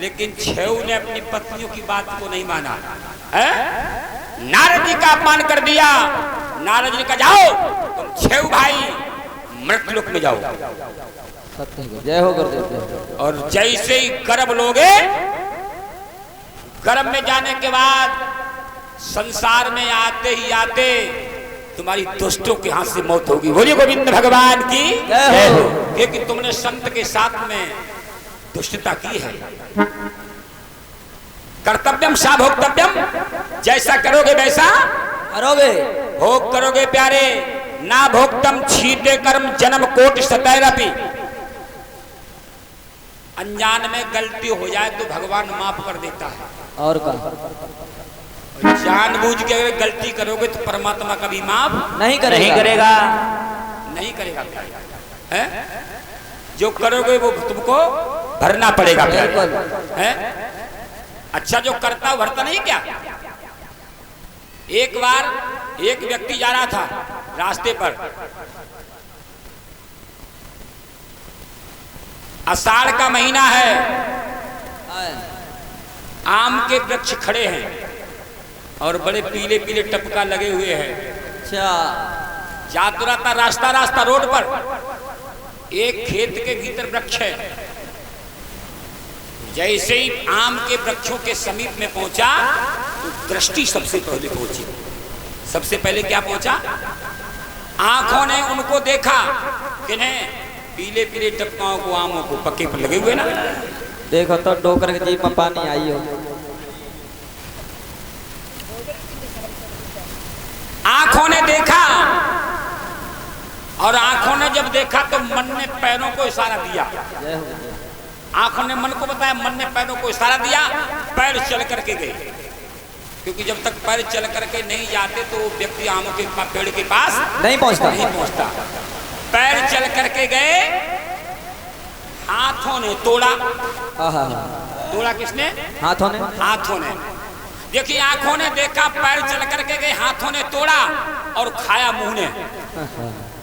लेकिन छेऊ ने अपनी पत्नियों की बात को नहीं माना है? नारद जी का अपमान कर दिया। नारद जी ने कहा जाओ तुम छेऊ भाई मृतलोक में जाओ। जय हो गुरुदेव। और जैसे ही गर्भ लोगे, गर्भ में जाने के बाद संसार में आते ही आते तुम्हारी दुष्टों के हाथ से मौत होगी। बोलिए गोविंद भगवान की जय हो। क्योंकि तुमने संत के साथ में दुष्टता की है। कर्तव्यम सा भोक्तव्यम, जैसा करोगे वैसा करोगे। भोग करोगे प्यारे, ना भोक्तम छीते कर्म जन्म कोटि सतैरपि। अनजान में गलती हो जाए तो भगवान माफ कर देता है। और का जानबूझ के अगर गलती करोगे तो परमात्मा कभी माफ नहीं करेगा। नहीं करेगा है? जो करोगे वो तुमको भरना पड़ेगा है? अच्छा जो करता भरता नहीं क्या? एक बार एक व्यक्ति जा रहा था रास्ते पर, आषाढ़ का महीना है, आम के वृक्ष खड़े हैं और बड़े पीले पीले टपका लगे हुए हैं। अच्छा जा तो रहा था रास्ता रोड पर, एक खेत के भीतर वृक्ष है। जैसे ही आम के वृक्षों के समीप में पहुंचा तो दृष्टि सबसे पहले पहुंची। सबसे पहले क्या पहुंचा? आंखों ने उनको देखा, किन्हें? पीले पीले टपकाओं को, आमों को, पक्के पर लगे हुए ना। देखो तो डोकर के जीप में पानी आई हो। आंखों ने देखा, और आंखों ने जब देखा तो मन ने पैरों को इशारा दिया। आंखों ने मन को बताया, मन ने पैरों को इशारा दिया। पैर चल करके गए, क्योंकि जब तक पैर चल करके नहीं जाते तो वो व्यक्ति आमों के पेड़ के पास नहीं पहुंचता। पैर चल करके गए, हाथों ने तोड़ा। तोड़ा किसने? हाथों ने। देखिए आंखों ने देखा, पैर चल करके गए, हाथों ने तोड़ा और खाया मुंह ने।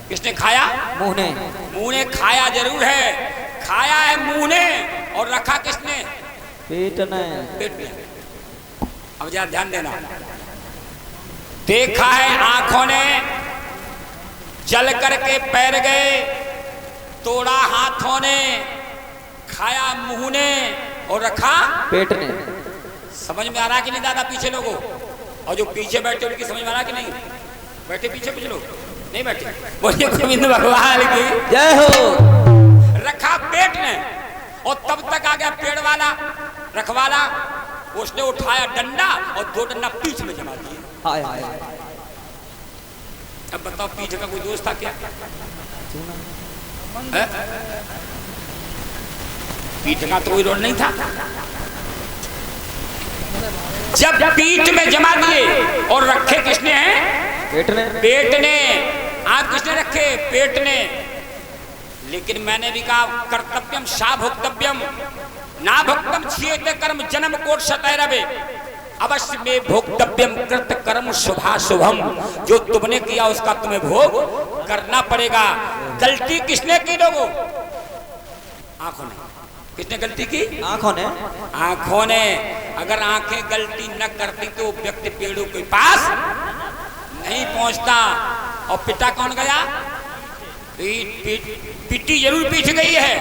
किसने खाया? मुंह ने खाया जरूर है, खाया है मुंह ने, और रखा किसने? पेट ने। अब जरा ध्यान देना, देखा है आंखों ने, चल करके पैर गए, तोड़ा हाथों ने, खाया मुंह ने, और रखा पेट ने। समझ में आ रहा कि नहीं दादा पीछे लोगों? और जो पीछे बैठे उनकी समझ में आ रहा कि नहीं? बैठे पीछे कुछ लोग नहीं बैठे। बोलिए गोविंद भगवान की जय हो। रखा पेट ने, और तब तक आ गया पेड़ वाला रखवाला, उसने उठाया डंडा और 2 डंडा पीठ में जमा दिए। अब बताओ पीठ का कोई दोस्त था क्या? पीठ का तो कोई रोड नहीं था। जब पीठ में जमा दिए और रखे किसने हैं? पेट ने। आप किसने रखे? पेट ने। लेकिन मैंने भी कहा कर्तव्यम सा भोक्तव्यम ना भोक्तम छियते कर्म जन्म कोट सतैरवे, अवश्य में भोक्तव्यम कृत कर्म शुभा शुभम, जो तुमने किया उसका तुम्हें भोग करना पड़ेगा। गलती किसने की लोगों? आंखों ने। किसने गलती की? आंखों ने। आंखों ने। अगर आंखें गलती न करती तो व्यक्ति पेड़ों के पास नहीं पहुंचता। और पिता कौन गया? पिटी जरूर पीट गई है,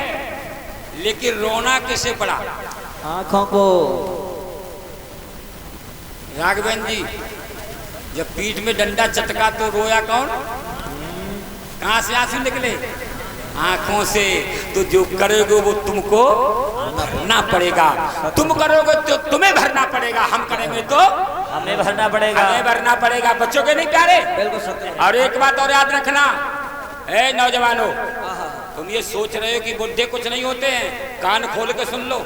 लेकिन रोना किसे पड़ा? आंखों को। राघवेंद्र जी, जब पीठ में डंडा चटका तो रोया कौन? कहां से आंसू निकले? आंखों से। तो जो करोगे वो तुमको भरना पड़ेगा। तुम करोगे तो तुम्हें भरना पड़ेगा, हम करेंगे तो हमें भरना पड़ेगा। हमें भरना पड़ेगा। बच्चों के नहीं प्यारे? बिल्कुल सत्य। और एक बात और याद रखना, ए नौजवानों, तुम ये सोच रहे हो कि बुढ़े कुछ नहीं होते हैं, कान खोल के सुन लो।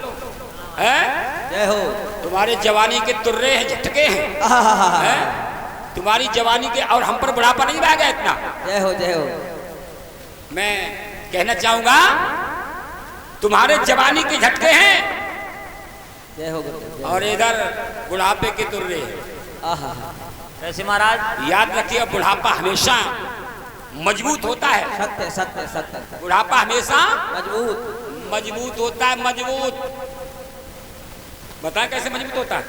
जय हो। तुम्हारे जवानी के तुर्रे हैं, झटके हैं, तुम्हारी जवानी के, और हम पर बुढ़ापा नहीं आ गया इतना। जय हो जय हो। मैं कहना चाहूंगा तुम्हारे जवानी के झटके हैं, जय हो। और इधर बुढ़ापे के तुर्रे हैं। कैसे महाराज? याद रखिए, बुढ़ापा हमेशा मजबूत होता है। सत्य सत्य सत्य। बुढ़ापा हमेशा मजबूत होता है। मजबूत बताएं कैसे मजबूत होता है?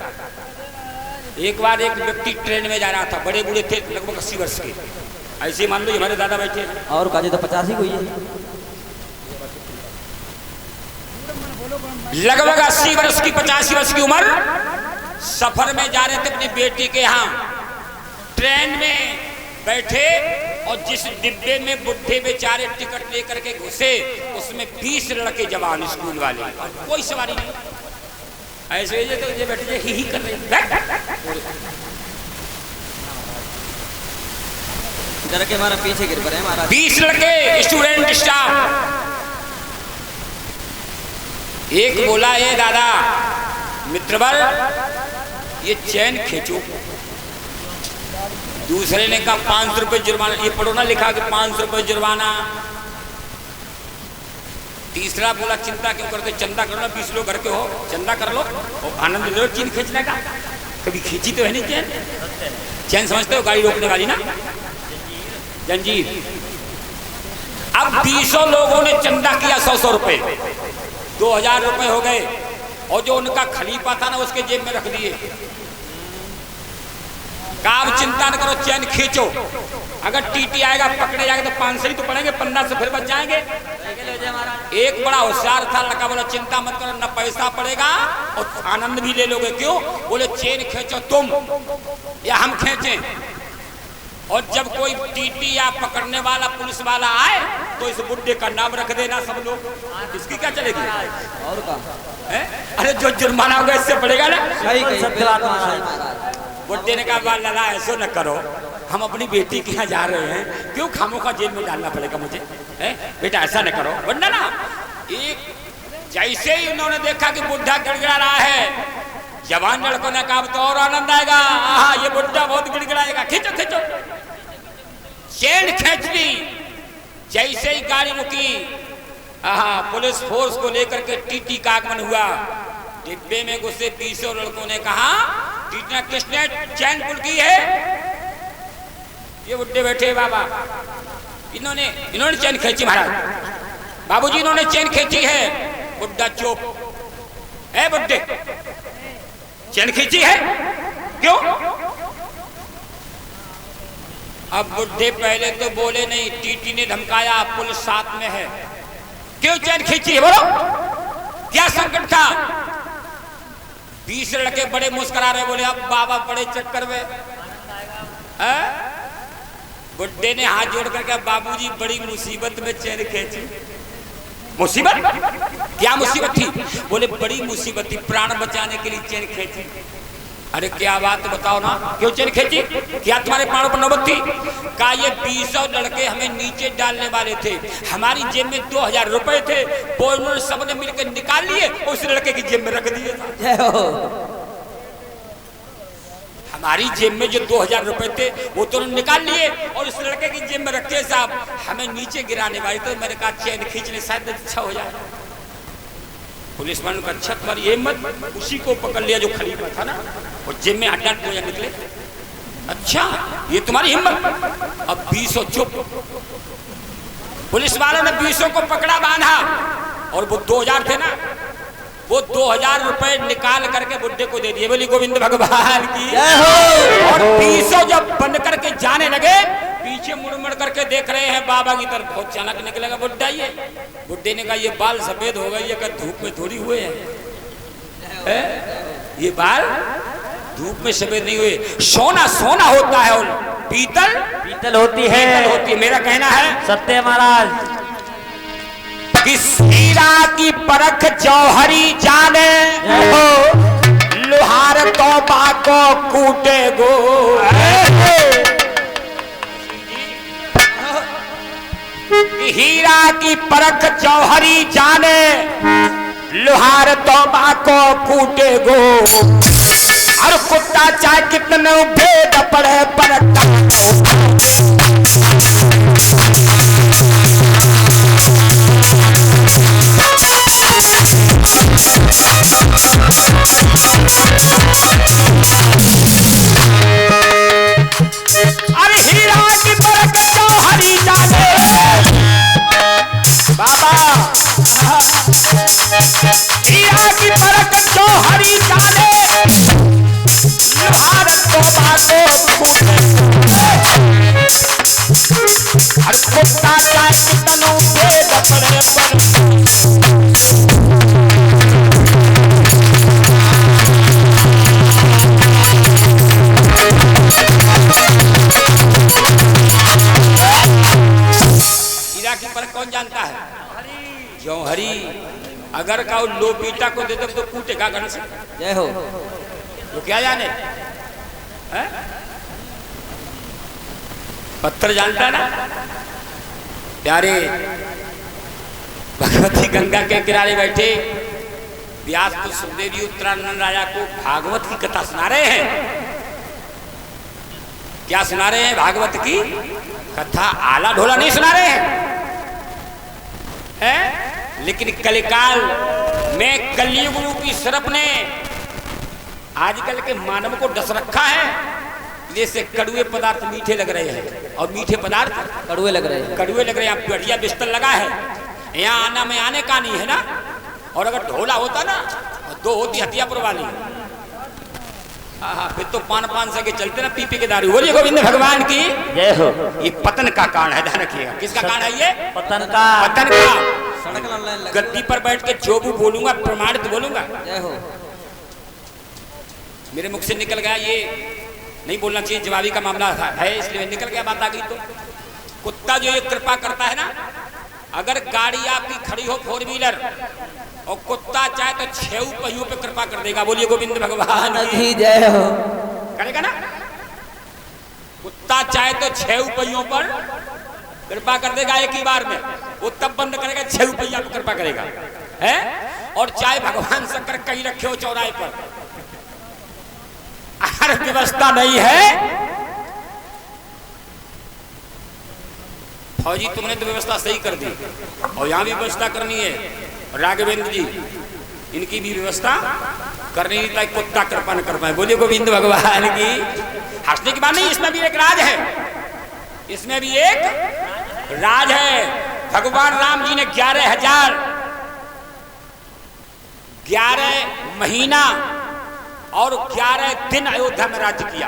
एक बार एक व्यक्ति ट्रेन में जा रहा था, बड़े बूढ़े थे, लगभग 80 वर्ष के। ऐसे मान लो हमारे दादा बैठे हैं। और काजी तो 85 कोई है। लगभग 80 वर्ष की 85 वर्ष की उम्र। सफर में जा रहे थे अपनी बेटी के यहाँ, ट्रेन में बैठे, और जिस डिब्बे में बुढ़े बेचारे टिकट लेकर के घुसे, उसमें 20 लड़के जवान स्कूल वाले, कोई सवारी नहीं। ऐसे ये तो ये बैठे ही कर रहे, जरा के हमारा पीछे गिर पड़े महाराज। 20 लड़के स्टूडेंट स्टाफ। एक बोला, ये दादा मित्रवर, ये चैन खींचो। दूसरे ने कहा 500 रुपये जुर्माना। ये पढ़ो ना, लिखा कि 500 रुपये जुर्माना। तीसरा बोला, चिंता क्यों करते, चंदा करो ना, 20 लोग घर के हो, चंदा कर लो और आनंद लो चैन खींचने का। कभी खींची तो है नहीं चैन। चैन समझते हो, गाड़ी रोकने वाली ना, जंजीर। अब 200 लोगों ने चंदा किया 100-100 रुपए, 2000 रुपए हो गए। और जो उनका खलीफा था ना, उसके जेब में रख दिए। काम चिंता न करो, चैन खींचो। अगर टीटी आएगा पकड़े जाएगा तो 500 ही तो पड़ेंगे, 50 से फिर बच जाएंगे। एक बड़ा होशियार था, लड़का बोला चिंता मत करो, न पैसा पड़ेगा और आनंद भी ले लोगे। क्यों? बोले चैन खींचो तुम या हम खींचें। और जब कोई टीटी या पकड़ने वाला पुलिस वाला आए तो इस बुड्ढे का नाम रख देना सब लोग। इसकी क्या चलेगी? और का? अरे जो जुर्माना होगा इससे पड़ेगा ना। सही कही। बुड्ढे ने कहा, लाला ऐसो न करो, हम अपनी बेटी के यहाँ जा रहे हैं, क्यों खामोखा जेल में डालना पड़ेगा मुझे? बेटा ऐसा न करो। वरना ना, एक जैसे ही उन्होंने देखा कि बुढ़ा गिड़गिड़ा रहा है, जवान लड़कों ने कहा तो और आनंद आएगा, ये बुढ़ा बहुत गिड़गिड़ाएगा, खींचो खींचो। चैन खींच ली। जैसे ही गाड़ी रुकी, पुलिस फोर्स को लेकर के टीटी का आगमन हुआ। डिब्बे में घुसे 200 लड़कों ने कहा, टीटी किसने चैन पुल की है? ये बुड्ढे बैठे बाबा, इन्होंने चैन खींची महाराज। बाबूजी इन्होंने चैन खींची है। बुड्ढा चुप। है बुड्ढे, चैन खींची है क्यों? अब बुड्ढे पहले तो बोले नहीं, टीटी ने धमकाया, पुलिस साथ में है, क्यों चैन खींची है? बोलो क्या संकट था? 20 लड़के बड़े मुस्कुरा रहे, बोले अब बाबा बड़े चक्कर में। बुड्ढे ने हाथ जोड़ कर कहा, बाबूजी बड़ी मुसीबत में चैन खींची। मुसीबत? क्या मुसीबत थी? बोले बड़ी मुसीबत थी, प्राण बचाने के लिए चैन खींची। अरे क्या बात बताओ ना, क्यों चैन खींची? क्या तुम्हारे प्राणों पर नौबत थी? कहा ये 200 लड़के हमें नीचे डालने वाले थे, हमारी जेब में 2000 रुपए थे, वो उन्होंने सबने मिलकर निकाल लिए, उस लड़के की जेब में रख दिए। हमारी जेब में जो 2000 रुपए थे वो तो उन्होंने निकाल लिए और इस लड़के की जेब में रखे साहब, हमें नीचे गिराने वाली। तो मैंने कहा चैन खींच ले शायद अच्छा हो जाए। पुलिस वालों का अच्छा तुम्हारी हिम्मत, उसी को पकड़ लिया जो खलीफा था ना, और जेब में 8-8 2000 निकले। अच्छा ये तुम्हारी हिम्मत। अब 20 चुप। पुलिस वालों ने 20 को पकड़ा बांधा और वो 2000 थे ना, वो 2000 रुपए निकाल करके बुड्ढे को दे दिए। बोली गोविंद भगवान की। और 20 जब बंद करके जाने लगे, पीछे मुड़ करके देख रहे हैं बाबा की तरफ। बहुत चाणक निकलेगा बुड्ढा ये। बुड्ढे ने कहा ये बाल सफेद हो गई है, धूप में थोड़ी हुए हैं। ये बाल धूप में सफेद नहीं हुए, सोना सोना होता है और पीतल पीतल होती है। मेरा कहना है सत्य महाराज, किस हीरा की परख जौहरी जाने, लोहार तौबा को कूटे गो। हीरा की परख जौहरी जाने, लोहार तौबा को कूटे गो। और कुत्ता चाहे कितने भेद पड़े पर अरे हीरा की परख जौहरी जाने बाबा, हीरा की परख जौहरी जाने, लोहार तौबा को कूटे। हर कुत्ता चाहे कितनों भेद पड़े पर की परख कौन जानता है? जौहरी। अगर का लो बीटा को दे दे तो कूटेगा गण से। जय हो। तो क्या जाने है? पत्थर जानता है ना प्यारे। भगवती गंगा के किनारे बैठे व्यास तो सुखदेव जी उत्तरानंद राजा को भागवत की कथा सुना रहे हैं। क्या सुना रहे हैं? भागवत की कथा। आला ढोला नहीं सुना रहे हैं है? लेकिन कलिकाल में कलयुग रूपी सर्प ने आजकल के मानव को डस रखा है। जैसे कड़ुए पदार्थ मीठे लग रहे हैं और मीठे पदार्थ कड़ुए लग रहे हैं। कड़ुए लग रहे हैं। बढ़िया बिस्तर लगा है, यहाँ आना में आने का नहीं है ना। और अगर ढोला होता ना, 2 होती हथियापुर वाली, फिर तो 5-5 से चलते ना पी के दारू। बोलिए गोविंद भगवान की जय हो। ये पतन का कारण है, ध्यान रखिएगा। किसका कारण है ये? पतन का। पतन का। गद्दी पर बैठ के जो भी बोलूंगा प्रमाणित बोलूंगा। जय हो। मेरे मुख से निकल गया, ये नहीं बोलना चाहिए, जवाबी का मामला है इसलिए निकल गया, बात आ गई। तो कुत्ता जो ये कृपा करता है ना, अगर गाड़ी आपकी खड़ी हो 4 व्हीलर और कुत्ता चाहे तो 6 पहियों पे कृपा कर देगा। बोलिए गोविंद भगवान की जय हो। करेगा ना? कुत्ता चाहे तो 6 पहियों पर कृपा कर देगा एक ही बार में। वो तब बंद करेगा 6 पहिया पर कृपा करेगा है। और चाहे भगवान शंकर कहीं रखे हो चौराहे पर, अगर व्यवस्था नहीं है फौजी, तुमने तो व्यवस्था सही कर दी और यहाँ भी व्यवस्था करनी है। राघवेंद्र जी इनकी भी व्यवस्था करनी नहीं, ताकि कुत्ता कृपा न कर पाए। बोलिए गोविंद भगवान की। हंसने की बात नहीं, इसमें भी एक राज है। इसमें भी एक राज है। भगवान राम जी ने 11 महीना और 11 दिन अयोध्या में राज्य किया।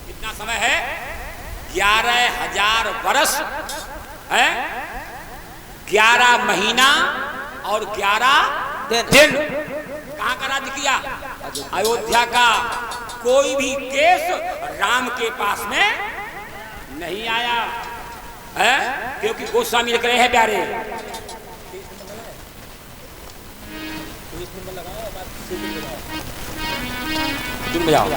कितना समय है? 11,000 वर्ष है, 11 महीना और 11 दिन। कहां का राज्य किया? अयोध्या का। कोई भी केस राम के पास में नहीं आया है, क्योंकि गोस्वामी लिख रहे हैं प्यारे। तुम बजाओ।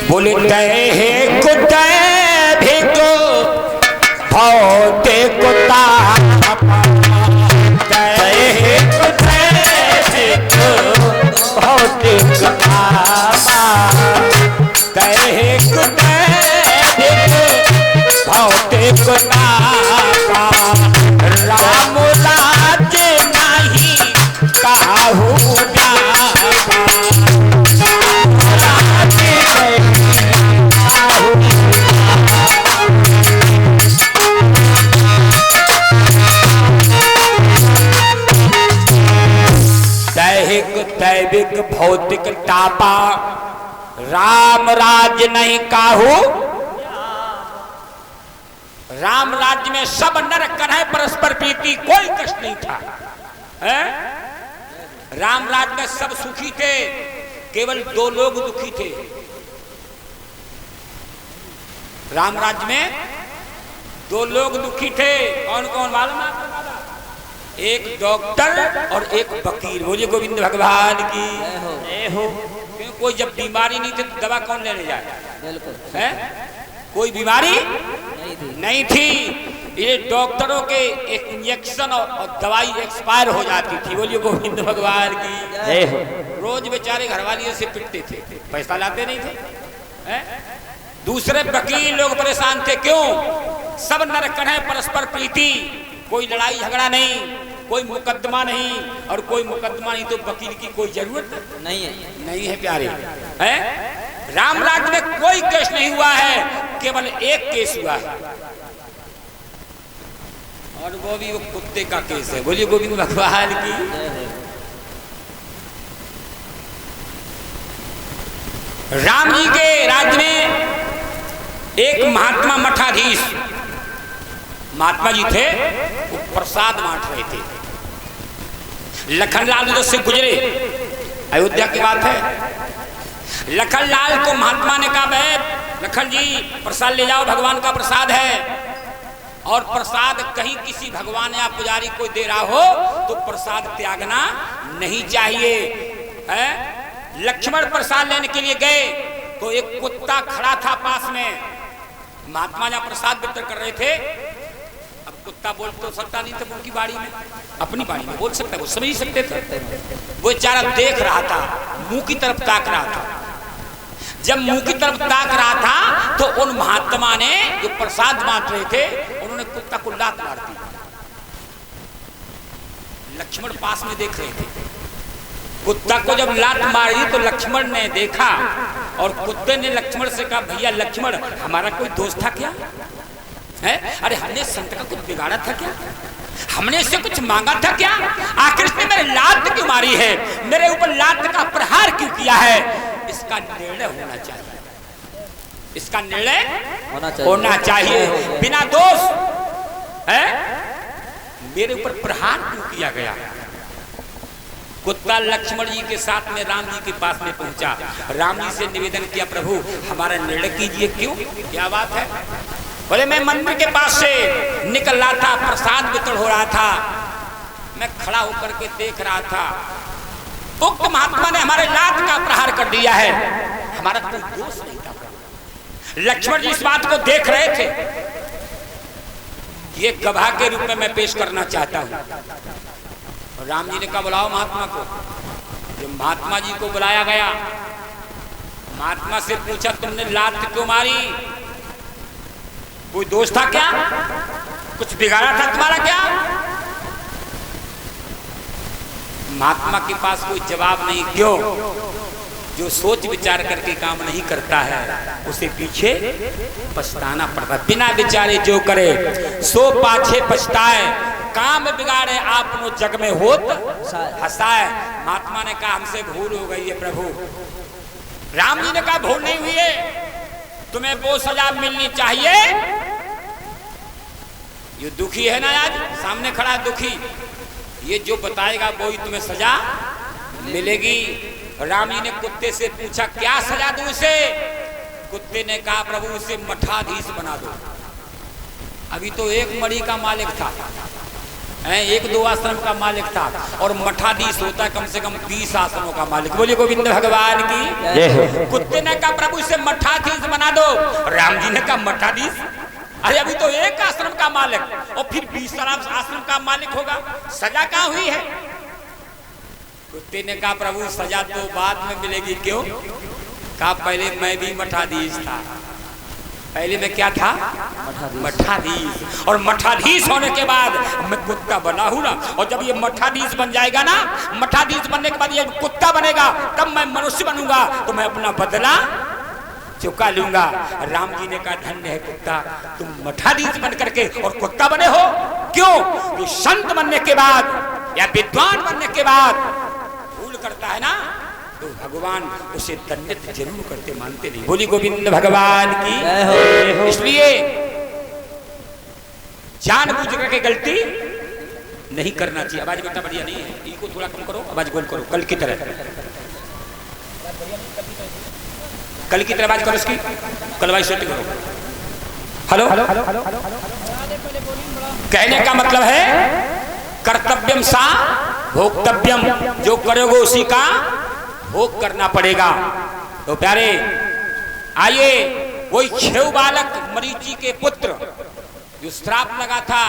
बोले तय है कुतय भिगो भौते कुत्ता तय है का राम राज नहीं काहू दैहिक दैविक भौतिक तापा राम राज नहीं काहू। राम राज्य में सब नर कन्है परस्पर प्रीति, कोई कष्ट नहीं था। है? राम राज्य में सब सुखी थे, केवल 2 लोग दुखी थे। राम राज्य में 2 लोग दुखी थे। कौन कौन मालूम है? एक डॉक्टर और एक वकील। बोलिए गोविंद भगवान की हो। कोई जब बीमारी नहीं थी तो दवा कौन लेने जाए? बिल्कुल है। कोई बीमारी नहीं थी। ये डॉक्टरों के एक इंजेक्शन और दवाई एक्सपायर हो जाती थी। बोलिए गोविंद भगवान की हो। रोज बेचारे घरवालियों से पिटते थे, पैसा लाते नहीं थे। है? दूसरे वकील लोग परेशान थे। क्यों? सब नर कन्है परस्पर प्रीति, कोई लड़ाई झगड़ा नहीं, कोई मुकदमा नहीं, और कोई मुकदमा नहीं तो वकील की कोई जरूरत नहीं है प्यारे। है? राम राज्य में कोई केस नहीं हुआ है, केवल एक केस हुआ है, और वो भी वो कुत्ते का केस है। बोलिए गोविंद भगवान की। राम जी के राज्य में एक महात्मा मठाधीश महात्मा जी थे, वो प्रसाद बांट रहे थे। लखनलाल उधर से गुजरे, अयोध्या की बात है। लखनलाल को महात्मा ने कहा, भाई लखन जी प्रसाद ले जाओ, भगवान का प्रसाद है। और प्रसाद कहीं किसी भगवान या पुजारी को दे रहा हो तो प्रसाद त्यागना नहीं चाहिए। है? लक्ष्मण प्रसाद लेने के लिए गए तो एक कुत्ता खड़ा था पास में। महात्मा जहां प्रसाद वितरण कर रहे थे, अब कुत्ता बोल तो सकता नहीं था उनकी बाड़ी में, अपनी बाड़ी में बोल सकता, वो समझ सकते थे। वो बेचारा देख रहा था, मुंह की तरफ ताक रहा था। जब मुंह की तरफ ताक रहा था तो उन महात्मा ने जो प्रसाद बांट रहे थे, उन्होंने कुत्ता को लात मार दी। लक्ष्मण पास में देख रहे थे। कुत्ता को जब लात मारी तो लक्ष्मण ने देखा, और कुत्ते ने लक्ष्मण से कहा, भैया लक्ष्मण, हमारा कोई दोस्त था क्या? है? अरे हमने संत का कुछ बिगाड़ा था क्या? हमने इससे कुछ मांगा था क्या? आखिर इसने मेरे लात क्यों मारी है? मेरे ऊपर लात का प्रहार क्यों किया है? इसका निर्णय होना चाहिए। इसका निर्णय होना चाहिए। बिना दोष है मेरे ऊपर प्रहार क्यों किया गया? कुत्ता लक्ष्मण जी के साथ में राम जी के पास में पहुंचा। राम जी से निवेदन किया, प्रभु हमारा निर्णय कीजिए। क्यों? क्या बात है? बोले, मैं मंदिर के पास से निकल रहा था, प्रसाद वितरण हो रहा था, मैं खड़ा होकर के देख रहा था, उक्त महात्मा ने हमारे लात का प्रहार कर दिया है, हमारा कोई दोष नहीं था। लक्ष्मण जी इस बात को देख रहे थे। ये गवाह के रूप में मैं पेश करना चाहता हूं। राम जी ने कहा, बुलाओ महात्मा को। जब महात्मा जी को बुलाया गया, महात्मा से पूछा, तुमने लात क्यों मारी? कोई दोष था क्या? कुछ बिगाड़ा था तुम्हारा क्या? महात्मा के पास कोई जवाब नहीं। क्यों? जो सोच विचार करके काम नहीं करता है उसे पीछे पछताना पड़ता। बिना विचारे जो करे सो पाछे पछताए, काम बिगाड़े आपनो जग में होत हंसाए। महात्मा ने कहा, हमसे भूल हो गई है प्रभु। राम जी ने कहा, भूल नहीं हुई है, तुम्हें वो सजा मिलनी चाहिए। ये दुखी है ना, आज सामने खड़ा है दुखी, ये जो बताएगा वो ही तुम्हें सजा मिलेगी। राम जी ने कुत्ते से पूछा, क्या सजा दूं इसे? कुत्ते ने कहा, प्रभु इसे मठाधीश बना दो। अभी तो एक मणि का मालिक था, 1-2 आश्रम का मालिक था, और मठाधीश होता है कम से कम 20 आश्रमों का मालिक। बोलिए गोविंद भगवान की। कुत्ते ने कहा, प्रभु इसे मठाधीश बना दो। राम जी ने कहा, मठाधीश? अरे अभी तो एक आश्रम का मालिक, और फिर 20 आश्रम का मालिक होगा, सजा कहां हुई है? कुत्ते ने कहा, प्रभु सजा तो बाद में मिलेगी। क्यों? कहा, पहले मैं भी मठाधीश था। पहले में क्या था? मठाधीश। और मठाधीश होने के बाद मैं कुत्ता बना हूं ना, और जब ये मठाधीश बन जाएगा ना, मठाधीश बनने के बाद ये कुत्ता बनेगा, तब मैं मनुष्य बनूंगा, तो मैं अपना बदला चुका लूंगा। राम जी ने कहा धन्य है कुत्ता, तुम मठाधीश बन करके और कुत्ता बने हो। क्यों? कि संत बनने के बाद या विद्वान बनने के बाद भूल करता है ना, तो भगवान उसे दंडित जरूर करते, मानते नहीं। बोली गोविंद भगवान की। इसलिए जानबूझ करके गलती नहीं करना चाहिए। आवाज बेटा बढ़िया नहीं है, इनको थोड़ा कम करो, आवाज गोल करो, कल की तरह। कल की तरह आवाज करो इसकी, कलवाई सेट करो। हेलो, कहने का मतलब है कर्तव्यम सा भोक्तव्यम, जो करोगे उसी का भोग करना पड़ेगा। तो प्यारे आइए, वही 6 बालक मरीचि के पुत्र जो श्राप लगा था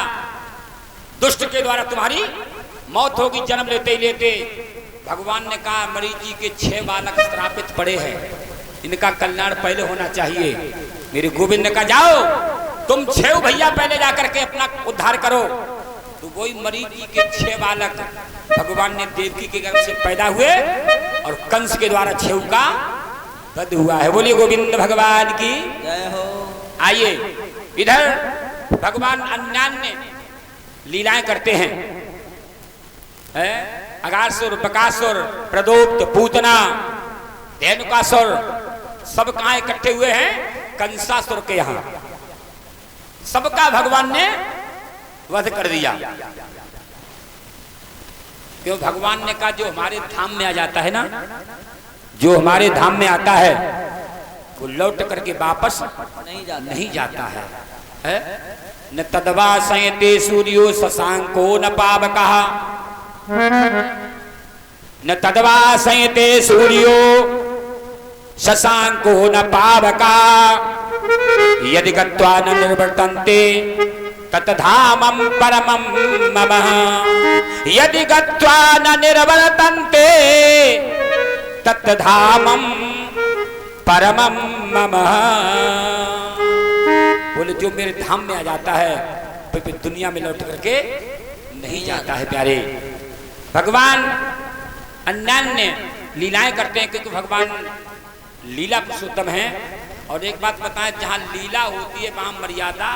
दुष्ट के द्वारा तुम्हारी मौत होगी जन्म लेते ही लेते, भगवान ने कहा मरीचि के 6 बालक श्रापित पड़े हैं, इनका कल्याण पहले होना चाहिए। मेरे गोविंद ने कहा जाओ तुम 6 भैया पहले जाकर के अपना उद्धार करो। तो वही मरीचि के 6 बालक भगवान ने देवकी के गर्भ से पैदा हुए और कंस के द्वारा 6 का वध हुआ है। बोलिए गोविंद भगवान की जय हो। आइए इधर भगवान अन्यान्य लीलाएं करते हैं। अगासुर, बकासुर, प्रदोप्त, पूतना, धेनुकासुर सब कहां इकट्ठे हुए हैं? कंसासुर के यहां। सबका भगवान ने वध कर दिया। क्यों? भगवान ने कहा जो हमारे धाम में आ जाता है ना, जो हमारे धाम में आता है वो लौट करके वापस नहीं जाता है। न तदवा संयते सूर्यो शशांको न पावकः, न तदवा संयते सूर्यो शशांको न पावकः, यदि गत्वा न निर्वर्तन्ते ततधामं परमं मम, यदि गत्वा न निर्वर्तन्ते ततधामं परमं मम। बोले जो मेरे धाम में आ जाता है फिर दुनिया में लौट करके नहीं जाता है। प्यारे भगवान अन्यान्य लीलाएं करते हैं क्योंकि भगवान लीला पुरुषोत्तम है। और एक बात बताएं, जहां लीला होती है वहां मर्यादा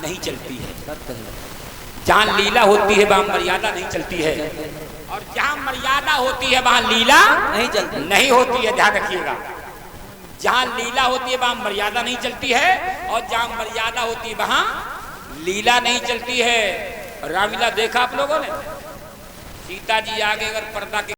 नहीं चलती है। जहां लीला होती है वहां मर्यादा नहीं चलती है, और जहां मर्यादा होती है वहां लीला नहीं होती है। ध्यान रखिएगा, जहां लीला होती है वहां मर्यादा नहीं चलती है, और जहां मर्यादा होती है वहां लीला नहीं चलती है। रामलीला देखा आप लोगों ने? सीता जी आगे अगर पर्दा के